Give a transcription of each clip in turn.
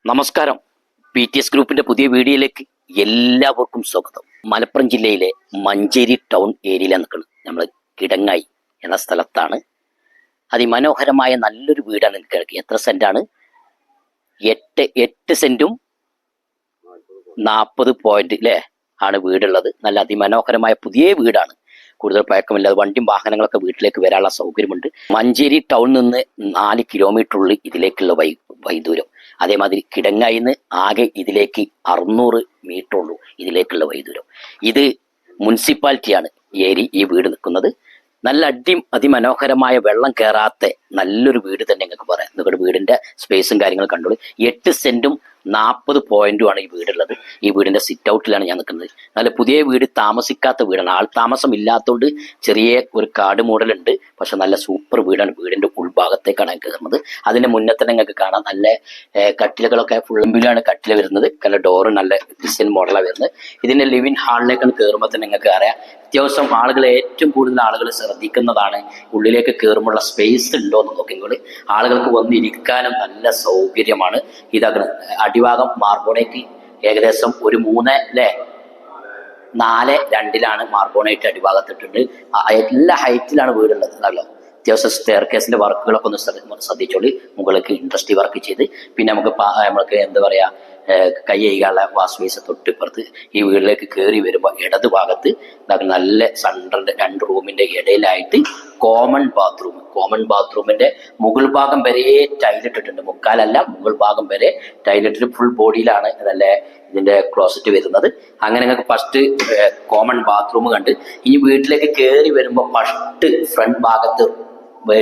നമസ്കാരം. PTS ഗ്രൂപ്പിന്റെ പുതിയ വീഡിയോയിലേക്ക് എല്ലാവർക്കും സ്വാഗതം. മലപ്പുറം ജില്ലയിലെ മഞ്ചേരി ടൗൺ ഏരിയയിലാണ് നിൽക്കുന്നത്. നമ്മൾ കിടങ്ങായി എന്ന സ്ഥലത്താണ്. അതിമനോഹരമായ നല്ലൊരു വീടാണ് കിടക്കുക. എത്ര സെന്റാണ്? 8 സെന്റും 40 പോയിന്റ് അല്ലേ ആണ് വീടുള്ളത്. നല്ല അതിമനോഹരമായ പുതിയ വീടാണ്. കൂടുതൽ പഴക്കമില്ലാതെ വണ്ടിയും വാഹനങ്ങളൊക്കെ വീട്ടിലേക്ക് വരാനുള്ള സൗകര്യമുണ്ട്. മഞ്ചേരി ടൗണിൽ നിന്ന് 4 കിലോമീറ്റർ ഉള്ളിൽ ഇതിലേക്കുള്ള വൈദൂരം. അതേമാതിരി കിടങ്ങായിന്ന് ആകെ ഇതിലേക്ക് 600 മീറ്റർ ഉള്ളൂ ഇതിലേക്കുള്ള വൈദൂരം. ഇത് മുനിസിപ്പാലിറ്റിയാണ് ഈ വീട് നിൽക്കുന്നത്. നല്ല അതിമനോഹരമായ വെള്ളം കയറാത്ത നല്ലൊരു വീട് തന്നെ നിങ്ങൾക്ക് പറയാം. നിങ്ങളുടെ വീടിന്റെ സ്പേസും കാര്യങ്ങളും കണ്ടോളൂ. 8 സെന്റും 40 പോയിന്റുമാണ് ഈ വീടുള്ളത്. ഈ വീടിന്റെ സിറ്റ് ഔട്ടിലാണ് ഞാൻ നിൽക്കുന്നത്. നല്ല പുതിയ വീട്, താമസിക്കാത്ത വീടാണ്. ആൾ താമസം ഇല്ലാത്തതുകൊണ്ട് ചെറിയ ഒരു കാട് മോഡലുണ്ട്. പക്ഷെ നല്ല സൂപ്പർ വീടാണ്. വീടിന്റെ ഉൾഭാഗത്തേക്കാണ് കയറുന്നത്. അതിന്റെ മുന്നേ തന്നെ നിങ്ങൾക്ക് കാണാം നല്ല കട്ടിലുകളൊക്കെ ഫുള്ളിലാണ് കട്ടില വരുന്നത്. നല്ല ഡോറ് നല്ല ഡിസൈൻ മോഡലാണ് വരുന്നത്. ഇതിന്റെ ലിവിംഗ് ഹാളിലേക്കാണ് കയറുമ്പോൾ തന്നെ നിങ്ങൾക്ക് അറിയാം അത്യാവശ്യം ആളുകൾ ഏറ്റവും കൂടുതൽ ആളുകൾ ശ്രദ്ധിക്കുന്നതാണ് ഉള്ളിലേക്ക് കയറുമ്പോൾ സ്പേസ് ഉണ്ടോ എന്ന് നോക്കിക്കോളി. ആളുകൾക്ക് വന്നിരിക്കാനും നല്ല സൗകര്യമാണ്. ഇതാക്കണം അടിഭാഗം മാർബോണേറ്റ് ഏകദേശം ഒരു 4:2 മാർബോണേറ്റ് അടിഭാഗത്തിട്ടുണ്ട്. എല്ലാ ഹൈറ്റിലാണ് വീടുള്ളത്. നല്ല അത്യാവശ്യം സ്റ്റെയർ കേസിന്റെ വർക്കുകളൊക്കെ ഒന്ന് ശ്രദ്ധിച്ചോളി. മുകളിലേക്ക് ഇൻഡസ്ട്രി വർക്ക് ചെയ്ത് പിന്നെ നമുക്ക് എന്താ പറയാ കൈ കഴുകാനുള്ള വാഷ് ബേസ് തൊട്ടിപ്പുറത്ത് ഈ വീട്ടിലേക്ക് കയറി വരുമ്പോൾ ഇടത് ഭാഗത്ത് നല്ല സെൻട്രലിന്റെ 2 റൂമിന്റെ ഇടയിലായിട്ട് കോമൺ ബാത്റൂമിന്റെ മുകൾ ഭാഗം വരെ ടൈലിട്ടിട്ടുണ്ട്. മുക്കാലല്ല, മുകൾ ഭാഗം വരെ ടൈലിട്ടിട്ട് ഫുൾ ബോഡിയിലാണ് നല്ല ഇതിന്റെ ക്ലോസറ്റ് വരുന്നത്. അങ്ങനെ നിങ്ങൾക്ക് ഫസ്റ്റ് കോമൺ ബാത്റൂം കണ്ട് ഇനി വീട്ടിലേക്ക് കയറി വരുമ്പോൾ ഫസ്റ്റ് ഫ്രണ്ട് ഭാഗത്ത്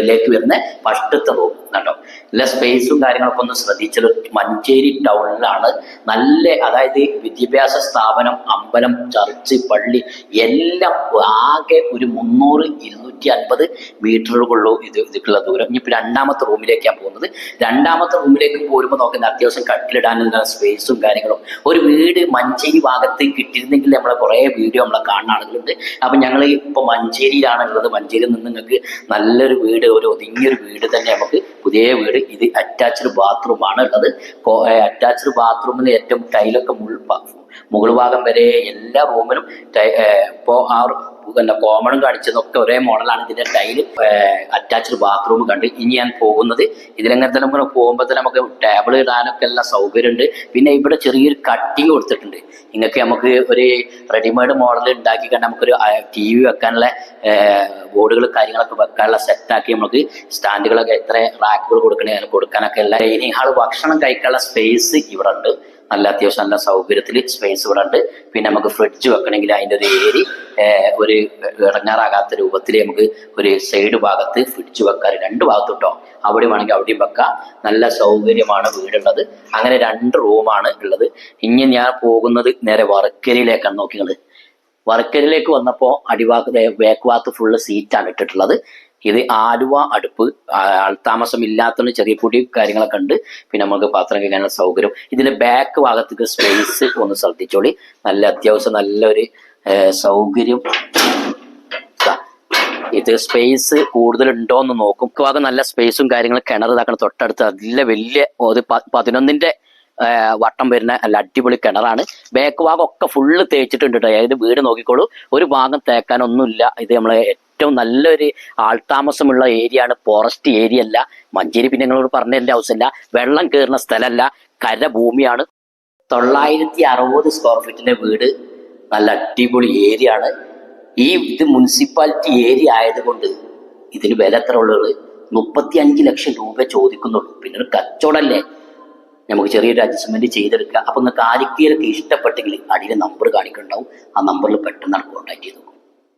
ലേക്ക് വരുന്ന ഫസ്റ്റത്തെ റൂം കണ്ടോ. എല്ലാ സ്പേസും കാര്യങ്ങളൊക്കെ ഒന്ന് ശ്രദ്ധിച്ചത്. മഞ്ചേരി ടൗണിലാണ്. നല്ല അതായത് വിദ്യാഭ്യാസ സ്ഥാപനം, അമ്പലം, ചർച്ച്, പള്ളി എല്ലാം ആകെ ഒരു 300-250 മീറ്ററുകളുള്ളൂ ഇതിക്കുള്ള ദൂരം. ഇനിയിപ്പോൾ രണ്ടാമത്തെ റൂമിലേക്കാണ് പോകുന്നത്. രണ്ടാമത്തെ റൂമിലേക്ക് പോരുമ്പോൾ നോക്കുന്ന അത്യാവശ്യം കട്ടിലിടാനുള്ള സ്പേസും കാര്യങ്ങളും. ഒരു വീട് മഞ്ചേരി ഭാഗത്ത് കിട്ടിയിരുന്നെങ്കിൽ നമ്മളെ കുറേ വീഡിയോ നമ്മളെ കാണുന്ന ആളുകളുണ്ട്. അപ്പം ഞങ്ങൾ ഇപ്പോൾ മഞ്ചേരിയിലാണ് ഉള്ളത്. മഞ്ചേരിയിൽ നിന്ന് നിങ്ങൾക്ക് നല്ലൊരു വീട്, ഒരു ഒതുങ്ങിയൊരു വീട് തന്നെ നമുക്ക് പുതിയ വീട്. ഇത് അറ്റാച്ച്ഡ് ബാത്റൂം ആണ് ഉള്ളത്. അറ്റാച്ച്ഡ് ബാത്റൂമിന് ഏറ്റവും ടൈലൊക്കെ മുകൾ ഭാഗം വരെ എല്ലാ റൂമിലും ഇപ്പോൾ കോമണും കാണിച്ചതൊക്കെ ഒരേ മോഡലാണ്. ഇതിന്റെ ടൈല് അറ്റാച്ച്ഡ് ബാത്റൂം കണ്ട് ഇനി ഞാൻ പോകുന്നത് ഇതിലെങ്ങനെ തന്നെ നമുക്ക് പോകുമ്പോൾ തന്നെ നമുക്ക് ടേബിൾ ഇടാനൊക്കെ എല്ലാ സൗകര്യമുണ്ട്. പിന്നെ ഇവിടെ ചെറിയൊരു കട്ടിങ് കൊടുത്തിട്ടുണ്ട്. നിങ്ങൾക്ക് നമുക്ക് ഒരു റെഡിമെയ്ഡ് മോഡൽ ഉണ്ടാക്കി കണ്ട് നമുക്കൊരു TV വെക്കാനുള്ള ബോർഡുകൾ കാര്യങ്ങളൊക്കെ വെക്കാനുള്ള സെറ്റാക്കി നമുക്ക് സ്റ്റാൻഡുകളൊക്കെ എത്ര റാക്കുകൾ കൊടുക്കാനൊക്കെ എല്ലാ ഡൈനിങ് ഹാള് ഭക്ഷണം കഴിക്കാനുള്ള സ്പേസ് ഇവിടെ ഉണ്ട്. നല്ല അത്യാവശ്യം നല്ല സൗകര്യത്തിൽ സ്പേസ് ഇവിടെ ഉണ്ട്. പിന്നെ നമുക്ക് ഫ്രിഡ്ജ് വെക്കണമെങ്കിൽ അതിൻ്റെ ഒരു ഒരു ഇടങ്ങാറാകാത്ത രൂപത്തിൽ നമുക്ക് ഒരു സൈഡ് ഭാഗത്ത് ഫ്രിഡ്ജ് വെക്കാൻ 2 ഭാഗത്ത് കേട്ടോ. അവിടെ വേണമെങ്കിൽ അവിടെയും വെക്കാം. നല്ല സൗകര്യമാണ് വീടുള്ളത്. അങ്ങനെ 2 റൂമാണ് ഉള്ളത്. ഇനി ഞാൻ പോകുന്നത് നേരെ വർക്കരയിലേക്കാണ്. നോക്കിയത് വർക്കരയിലേക്ക് വന്നപ്പോൾ ബാക്ക് ഭാഗത്ത് ഫുള്ള് സീറ്റാണ് ഇട്ടിട്ടുള്ളത്. ഇത് ആലുവ അടുപ്പ്. ആൾതാമസം ഇല്ലാത്തതുകൊണ്ട് ചെറിയ പൊടി കാര്യങ്ങളൊക്കെ ഉണ്ട്. പിന്നെ നമുക്ക് പാത്രം കഴിക്കാനുള്ള സൗകര്യം. ഇതിന്റെ ബാക്ക് ഭാഗത്തേക്ക് സ്പേസ് ഒന്ന് ശ്രദ്ധിച്ചോളി. നല്ല അത്യാവശ്യം നല്ലൊരു സൗകര്യം. ഇത് സ്പേസ് കൂടുതൽ ഉണ്ടോ എന്ന് നോക്കും. ഭാഗം നല്ല സ്പേസും കാര്യങ്ങളും. കിണർ ഇതാക്കണം തൊട്ടടുത്ത്. നല്ല വലിയ 11ന്റെ വട്ടം വരുന്ന നല്ല അടിപൊളി കിണറാണ്. ബാക്ക് ഭാഗം ഒക്കെ ഫുള്ള് തേച്ചിട്ടുണ്ട് കേട്ടോ. അതായത് വീട് നോക്കിക്കോളൂ, ഒരു ഭാഗം തേക്കാനൊന്നുമില്ല. ഇത് നമ്മളെ ഏറ്റവും നല്ലൊരു ആൾതാമസമുള്ള ഏരിയ ആണ്. ഫോറസ്റ്റ് ഏരിയ അല്ല മഞ്ചേരി. പിന്നെ നിങ്ങളോട് പറഞ്ഞതിൻ്റെ ആവശ്യമില്ല. വെള്ളം കയറുന്ന സ്ഥലമല്ല, കരഭൂമിയാണ്. 960 സ്ക്വയർ ഫീറ്റിന്റെ വീട്. നല്ല അടിപൊളി ഏരിയ ആണ്. ഇത് മുനിസിപ്പാലിറ്റി ഏരിയ ആയതുകൊണ്ട് ഇതിന് വില എത്ര ഉള്ളത്? 35 ലക്ഷം രൂപ ചോദിക്കുന്നുള്ളൂ. പിന്നെ ഒരു കച്ചവടമല്ലേ, നമുക്ക് ചെറിയൊരു അഡ്ജസ്റ്റ്മെന്റ് ചെയ്തെടുക്കുക. അപ്പൊ നിങ്ങൾക്ക് ആരൊക്കെ ഇഷ്ടപ്പെട്ടെങ്കിൽ അടിയിൽ നമ്പർ കാണിക്കുന്നുണ്ടാവും. ആ നമ്പറിൽ പെട്ടെന്ന് കോൺടാക്ട് ചെയ്തു.